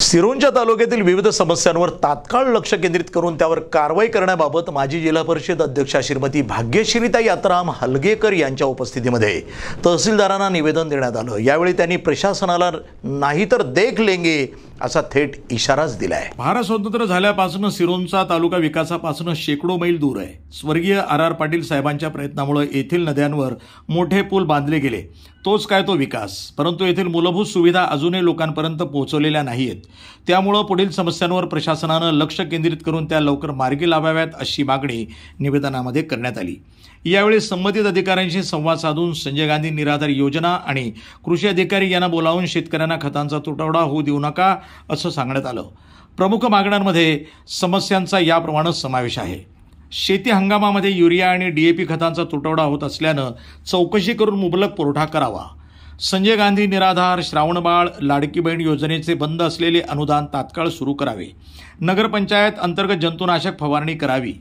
सिरोंचा तालुक्यातील विविध समस्यांवर तात्काळ लक्ष केंद्रित करून त्यावर कारवाई करण्याबाबत माजी जिल्हा परिषद अध्यक्षा श्रीमती भाग्यश्रीताई आत्राम हलगेकर यांच्या उपस्थितीमध्ये तहसीलदारांना निवेदन देण्यात आलं। यावेळी त्यांनी प्रशासनाला नाही तर देख लेंगे असा थेट इशाराच दिलाय। भारत स्वतंत्र झाल्यापासून सिरोंचा तालुका विकासापासून शेकडो मैल दूर आहे। स्वर्गीय आर पाटील साहेबांच्या प्रयत्नामुळे येथील नद्यांवर मोठे पूल बांधले गेले, तोच काय तो विकास। परंतु येथील मूलभूत सुविधा अजूनही लोकांपर्यंत पोहोचवलेल्या नाहीत। त्यामुळे पुढील समस्यांवर प्रशासनाने लक्ष केंद्रित करून त्या लवकर मार्गी लावाव्यात अशी मागणी निवेदनामध्ये करण्यात आली। यावेळी संबंधित अधिकाऱ्यांशी संवाद साधून संजय गांधी निराधार योजना आणि कृषी अधिकारी यांना बोलावून शेतकऱ्यांना खतांचा तुटवडा होऊ देऊ नका असं सांगण्यात आलं। प्रमुख मागण्यांमध्ये समस्यांचा याप्रमाणे समावेश आहे। शेती हंगामामध्ये युरिया आणि डीएपी खतांचा तुटवडा होत असल्यानं चौकशी करून मुबलक पुरवठा करावा। संजय गांधी निराधार, श्रावणबाळ, लाडकी बहीण योजनेचे बंद असलेले अनुदान तात्काळ सुरू करावे। नगरपंचायत अंतर्गत जंतुनाशक फवारणी करावी।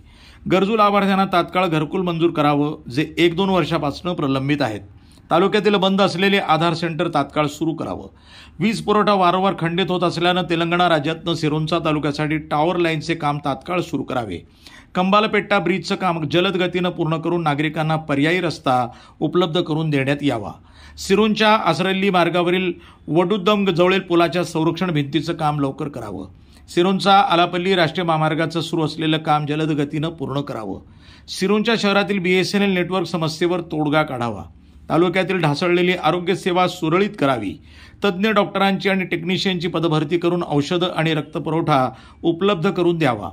गरजू लाभार्थ्यांना तात्काळ घरकुल मंजूर करावं, जे 1-2 वर्षापासून प्रलंबित आहेत। तालुक्यातील बंद असलेले आधार सेंटर तात्काळ सुरू करावं। वीज पुरवठा वारंवार खंडित होत असल्यानं तेलंगणा राज्यातनं सिरोंचा तालुक्यासाठी टॉवर लाईनचे काम तात्काळ सुरू करावे। कंबालपेट्टा ब्रिजचं काम जलद गतीनं पूर्ण करून नागरिकांना पर्यायी रस्ता उपलब्ध करून देण्यात यावा। सिरोंच्या आसरल्ली मार्गावरील वडुद्दम जवळील पुलाच्या संरक्षण भिंतीचं काम लवकर करावं। सिरोंचा आलापल्ली राष्ट्रीय महामार्गाचं सुरू असलेलं काम जलद गतीनं पूर्ण करावं। सिरोंच्या शहरातील BSNL नेटवर्क समस्येवर तोडगा काढावा। तालुक्यातील ढासळलेली आरोग्य सेवा सुरळीत करावी। तज्ज्ञ डॉक्टरांची आणि टेक्निशियनची पदभरती करून औषधं आणि रक्तपुरवठा उपलब्ध करून द्यावा।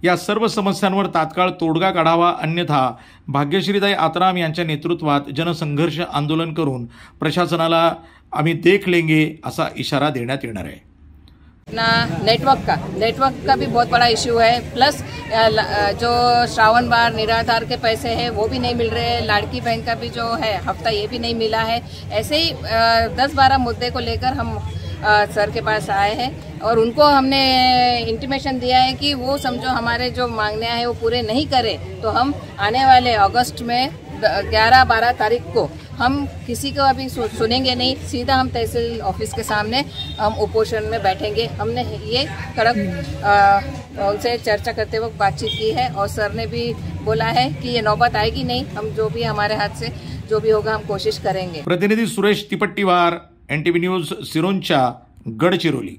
या सर्व समस्यांवर तात्काळ तोडगा काढावा, अन्यथा भाग्यश्रीताई आत्राम यांच्या नेतृत्वात जनसंघर्ष आंदोलन करून प्रशासनाला आम्ही देख लेंगे असा इशारा देण्यात येणार आहे। नेटवर्क का भी बहुत बड़ा इश्यू है। प्लस जो श्रावण बार निराधार के पैसे हैं वो भी नहीं मिल रहे हैं। लाड़की बहन का भी जो है हफ्ता ये भी नहीं मिला है। ऐसे ही 10-12 मुद्दे को लेकर हम सर के पास आए हैं और उनको हमने इंटीमेशन दिया है कि वो समझो हमारे जो मांगने हैं वो पूरे नहीं करे तो हम आने वाले अगस्त में 11-12 तारीख को हम किसी को अभी सुनेंगे नहीं, सीधा हम तहसील ऑफिस के सामने हम उपोषण में बैठेंगे। हमने ये कड़क उनसे चर्चा करते वक्त बातचीत की है और सर ने भी बोला है कि ये नौबत आएगी नहीं, हम जो भी हमारे हाथ से जो भी होगा हम कोशिश करेंगे। प्रतिनिधि सुरेश तिपट्टीवार, NTV न्यूज, सिरोंचा, गडचिरोली।